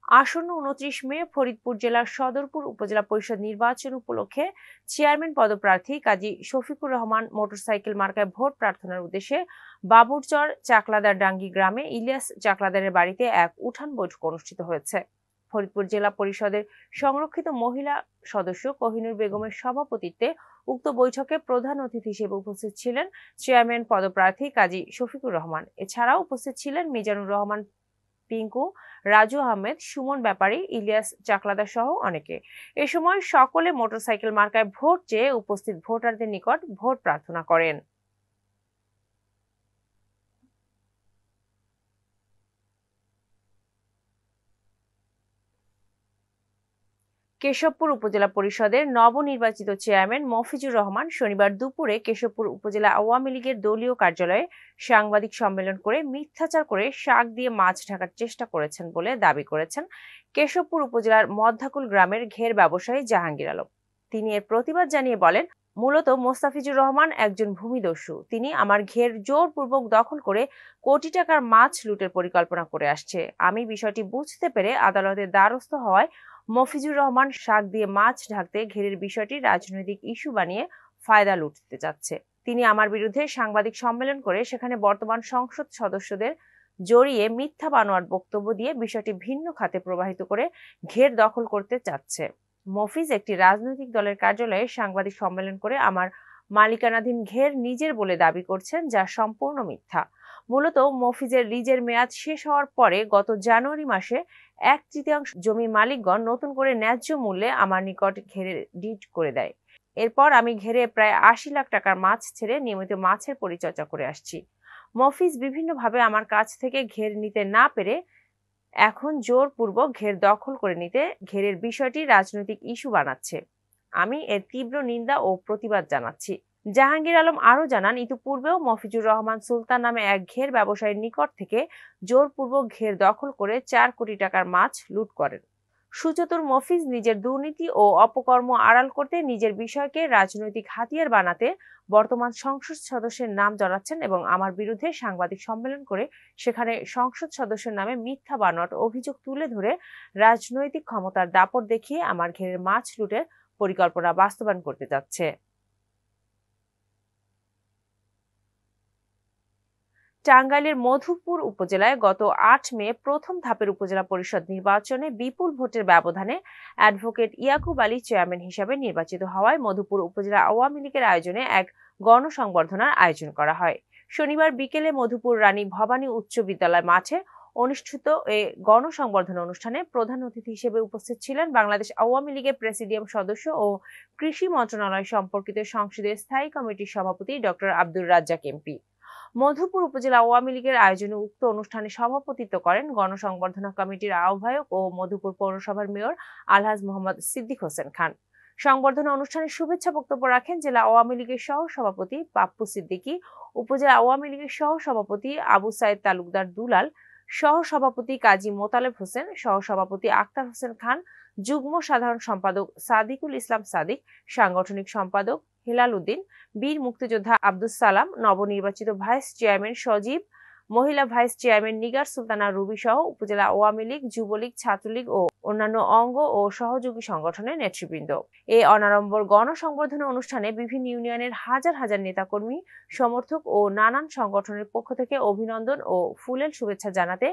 আসন্ন 29 মে ফরিদপুর জেলার সদরপুর উপজেলা পরিষদ নির্বাচন উপলক্ষে চেয়ারম্যান পদপ্রার্থী কাজী শফিকুর রহমান মোটরসাইকেল মার্কায় ভোট প্রার্থনার উদ্দেশ্যে বাবুরচর চাকলাদার ডাঙ্গি গ্রামে ইলিয়াস চাকলাদারের বাড়িতে এক উঠান বৈঠক অনুষ্ঠিত হয়েছে। ফরিদপুর জেলা পরিষদের সংরক্ষিত মহিলা সদস্য কোহিনুর বেগমের সভাপতিত্বে উক্ত বৈঠকে প্রধান অতিথি হিসেবে উপস্থিত ছিলেন চেয়ারম্যান পদপ্রার্থী কাজী শফিকুর রহমান। এছাড়াও উপস্থিত ছিলেন মিজানুর রহমান পিঙ্কু, রাজু আহমেদ, সুমন ব্যাপারী, ইলিয়াস চাকলাদার সহ অনেকে। এ সময় সকলে মোটরসাইকেল মার্কায় ভোট চেয়ে উপস্থিত ভোটারদের নিকট ভোট প্রার্থনা করেন। কেশবপুর উপজেলা পরিষদের নবনির্বাচিত চেয়ারম্যান মফিজুর রহমান শনিবার দুপুরে কেশবপুর উপজেলা আওয়ামী লীগের দলীয় কার্যালয়ে সাংবাদিক সম্মেলন করে মিথ্যাচার করে শাক দিয়ে মাছ ঢাকার চেষ্টা করেছেন বলে দাবি করেছেন কেশবপুর উপজেলার মধ্যাকুল গ্রামের ঘের ব্যবসায়ী জাহাঙ্গীর আলম। তিনি এর প্রতিবাদ জানিয়ে বলেন, মূলত মোস্তাফিজুর রহমান একজন ভূমিদস্যু। তিনি আমার ঘের জোরপূর্বক দখল করে কোটি টাকার মাছ লুটের পরিকল্পনা করে আসছে। আমি বিষয়টি বুঝতে পেরে আদালতের দ্বারস্থ হওয়ায় মফিজুর রহমান শাক দিয়ে মাছ ঢাকতে ঘেরের বিষয়টি রাজনৈতিক ইস্যু বানিয়ে ফায়দা লুটতে চাচ্ছে। তিনি আমার বিরুদ্ধে সাংবাদিক সম্মেলন করে সেখানে বর্তমান সংসদ সদস্যদের জড়িয়ে মিথ্যা বানোয়াট বক্তব্য দিয়ে বিষয়টি ভিন্ন খাতে প্রবাহিত করে ঘের দখল করতে চাচ্ছে। মফিজ একটি রাজনৈতিক দলের কার্যালয়ে সাংবাদিক সম্মেলন করে আমার মালিকানাধীন ঘের নিজের বলে দাবি করছেন, যা সম্পূর্ণ মিথ্যা। মূলত মফিজের লিজের মেয়াদ শেষ হওয়ার পরে গত জানুয়ারি মাসে 1/3 জমি মালিকগণ নতুন করে ন্যায্য মূল্যে আমার নিকট ঘেরে ডিড করে দেয়। এরপর আমি ঘেরে প্রায় 80 লাখ টাকার মাছ ছেড়ে নিয়মিত মাছের পরিচর্যা করে আসছি। মফিজ বিভিন্নভাবে আমার কাছ থেকে ঘের নিতে না পেরে এখন জোরপূর্বক ঘের দখল করে নিতে ঘেরের বিষয়টি রাজনৈতিক ইস্যু বানাচ্ছে। আমি এর তীব্র নিন্দা ও প্রতিবাদ জানাচ্ছি। জাহাঙ্গীর আলম আরও জানান, ইতিপূর্বেও মফিজুর রহমান সুলতান নামে এক ঘের ব্যবসায়ীর নিকট থেকে জোরপূর্বক ঘের দখল করে 4 কোটি টাকার মাছ লুট করেন। সুচতুর মফিজ নিজের দুর্নীতি ও অপকর্ম আড়াল করতে নিজের বিষয়কে রাজনৈতিক হাতিয়ার বানাতে বর্তমান সংসদ সদস্যের নাম জড়াচ্ছেন এবং আমার বিরুদ্ধে সাংবাদিক সম্মেলন করে সেখানে সংসদ সদস্যের নামে মিথ্যা বানোয়াট অভিযোগ তুলে ধরে রাজনৈতিক ক্ষমতার দাপট দেখিয়ে আমার ঘেরের মাছ লুটের পরিকল্পনা বাস্তবায়ন করতে যাচ্ছে। টাঙ্গাইলের মধুপুর উপজেলায় গত 8 মে প্রথম ধাপের উপজেলা পরিষদ নির্বাচনে বিপুল ভোটের ব্যবধানে অ্যাডভোকেট ইয়াকুব আলী চেয়ারম্যান হিসেবে নির্বাচিত হওয়ায় মধুপুর উপজেলা আওয়ামী লীগের আয়োজনে এক গণসংবর্ধনার আয়োজন করা হয়। শনিবার বিকেলে মধুপুর রানী ভবানী উচ্চ বিদ্যালয় মাঠে অনুষ্ঠিত এ গণসংবর্ধনা অনুষ্ঠানে প্রধান অতিথি হিসেবে উপস্থিত ছিলেন বাংলাদেশ আওয়ামী লীগের প্রেসিডিয়াম সদস্য ও কৃষি মন্ত্রণালয় সম্পর্কিত সংসদীয় স্থায়ী কমিটির সভাপতি ডক্টর আব্দুর রাজ্জাক এমপি। মধুপুর উপজেলা আওয়ামী লীগের আয়োজনে উক্ত অনুষ্ঠানে সভাপতিত্ব করেন গণসংবর্ধনা কমিটির আহ্বায়ক ও মধুপুর পৌরসভার মেয়র আলহাজ মোহাম্মদ সিদ্দিক হোসেন খান। সংবর্ধনা অনুষ্ঠানে শুভেচ্ছা বক্তব্য রাখেন জেলা আওয়ামী লীগের সহ সভাপতি পাপ্পু সিদ্দিকী, উপজেলা আওয়ামী লীগের সহ সভাপতি আবু সাইদ তালুকদার দুলাল, সহ সভাপতি কাজী মোতালেব হোসেন, সহ সভাপতি আক্তার হোসেন খান, যুগ্ম সাধারণ সম্পাদক সাদিকুল ইসলাম সাদিক, সাংগঠনিক সম্পাদক হেলাল উদ্দিন, বীর মুক্তিযোদ্ধা আব্দুস সালাম, নবনির্বাচিত ভাইস চেয়ারম্যান সজীব, মহিলা vice chairman Nigar Sultana Ruby সহ উপজেলা আওয়ামী লীগ, যুবলীগ, ছাত্রলীগ ও অন্যান্য অঙ্গ ও সহযোগী সংগঠনের নেতৃবৃন্দ। এই অনাড়ম্বর গণসংবর্ধনা অনুষ্ঠানে বিভিন্ন ইউনিয়নের হাজার হাজার নেতাকর্মী, সমর্থক ও নানান সংগঠনের পক্ষ থেকে অভিনন্দন ও ফুলেল শুভেচ্ছা জানাতে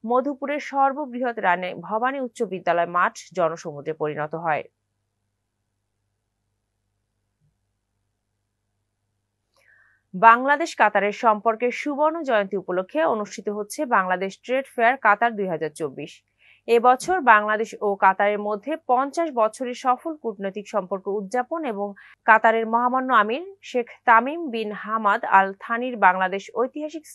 মধুপুরের সর্ববৃহৎ রানী ভবানী উচ্চ বিদ্যালয় মাঠ জনসমুদ্রে পরিণত হয়। বাংলাদেশ কাতারের সম্পর্কের সুবর্ণ জয়ন্তী উপলক্ষে অনুষ্ঠিত হচ্ছে বাংলাদেশ ট্রেড ফেয়ার কাতার 2024। এবছর বাংলাদেশ ও কাতারের মধ্যে 50 বছরের সফল কূটনৈতিক সম্পর্ক উদযাপন এবং কাতারের মহামান্য আমির Sheikh Tamim bin Hamad Al থানির বাংলাদেশ ঐতিহাসিক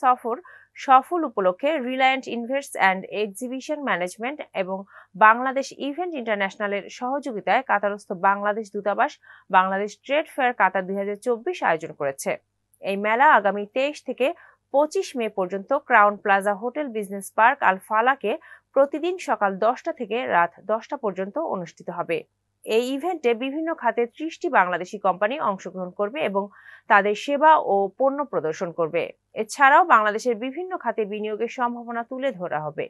সফল উপলক্ষে reliant invests and exhibition management এবং বাংলাদেশ ইভেন্ট ইন্টারন্যাশনালের সহযোগিতায় কাতারস্থ বাংলাদেশ দূতাবাস বাংলাদেশ ট্রেড ফেয়ার কাতার 2024 আয়োজন করেছে। এই মেলা আগামী 23 থেকে 25 মে পর্যন্ত Crowne Plaza hotel business park Al ফালাকে প্রতিদিন সকাল 10টা থেকে রাত 10টা পর্যন্ত অনুষ্ঠিত হবে। এই ইভেন্টে বিভিন্ন খাতে 30টি বাংলাদেশি কোম্পানি অংশগ্রহণ করবে এবং তাদের সেবা ও পণ্য প্রদর্শন করবে। এছাড়াও বাংলাদেশের বিভিন্ন খাতে বিনিয়োগের সম্ভাবনা তুলে ধরা হবে।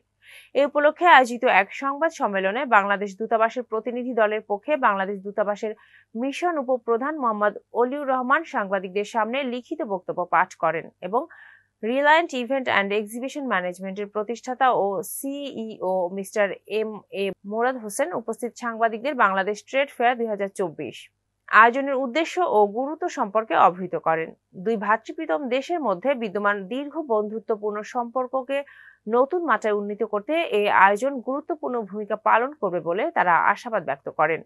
এ উপলক্ষে আয়োজিত এক সংবাদ সম্মেলনে বাংলাদেশ দূতাবাসের প্রতিনিধি দলের পক্ষে বাংলাদেশ দূতাবাসের মিশন উপপ্রধান মোহাম্মদ অলিউর রহমান সাংবাদিকদের সামনে লিখিত বক্তব্য পাঠ করেন এবং রিলায়েন্ট ইভেন্ট অ্যান্ড এক্সিবিশন ম্যানেজমেন্টের প্রতিষ্ঠাতা ও CEO mister M Morad Hossain উপস্থিত সাংবাদিকদের বাংলাদেশ ট্রেড ফেয়ার 2024 আয়োজনের উদ্দেশ্য ও গুরুত্ব সম্পর্কে অবহিত করেন। দুই ভ্রাতৃপ্রতিম দেশের মধ্যে বিদ্যমান দীর্ঘ বন্ধুত্বপূর্ণ সম্পর্ককে নতুন মাত্রায় উন্নীত করতে এই আয়োজন গুরুত্বপূর্ণ ভূমিকা পালন করবে বলে তারা আশাবাদ ব্যক্ত করেন।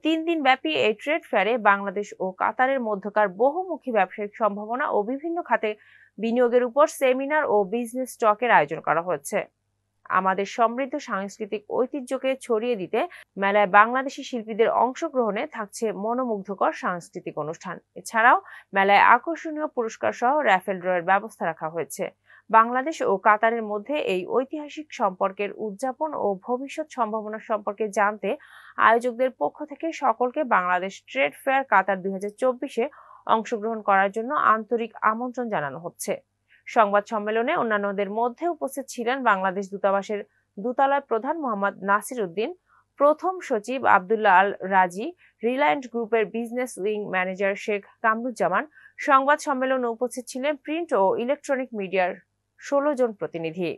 3 দিন ব্যাপী এই ট্রেড ফেয়ারে বাংলাদেশ ও কাতারের মধ্যকার বহুমুখী ব্যবসায়িক সম্ভাবনা ও বিভিন্ন খাতে বিনিয়োগের উপর সেমিনার ও বিজনেস টকের আয়োজন করা হচ্ছে। আমাদের সমৃদ্ধ সাংস্কৃতিক ঐতিহ্যকে ছড়িয়ে দিতে মেলায় বাংলাদেশি শিল্পীদের অংশগ্রহণে থাকছে মনোমুগ্ধকর সাংস্কৃতিক অনুষ্ঠান। এছাড়াও মেলায় আকর্ষণীয় পুরস্কার সহ র্যাফেল ড্রয়ের ব্যবস্থা রাখা হয়েছে। বাংলাদেশ ও কাতারের মধ্যে এই ঐতিহাসিক সম্পর্কের উদযাপন ও ভবিষ্যৎ সম্ভাবনা সম্পর্কে জানতে আয়োজকদের পক্ষ থেকে সকলকে বাংলাদেশ ট্রেড ফেয়ার কাতার 2024-এ অংশগ্রহণ করার জন্য আন্তরিক আমন্ত্রণ জানানো হচ্ছে। সংবাদ সম্মেলনে অন্যান্যদের মধ্যে উপস্থিত ছিলেন বাংলাদেশ দূতাবাসের দূতালয় প্রধান মোহাম্মদ নাসির উদ্দিন, প্রথম সচিব আব্দুল্লাহ আল রাজি, রিলায়েন্ট গ্রুপের business wing manager Sheikh Kamruzzaman. সংবাদ সম্মেলনে উপস্থিত ছিলেন প্রিন্ট ও ইলেকট্রনিক মিডিয়ার 16 জন প্রতিনিধি।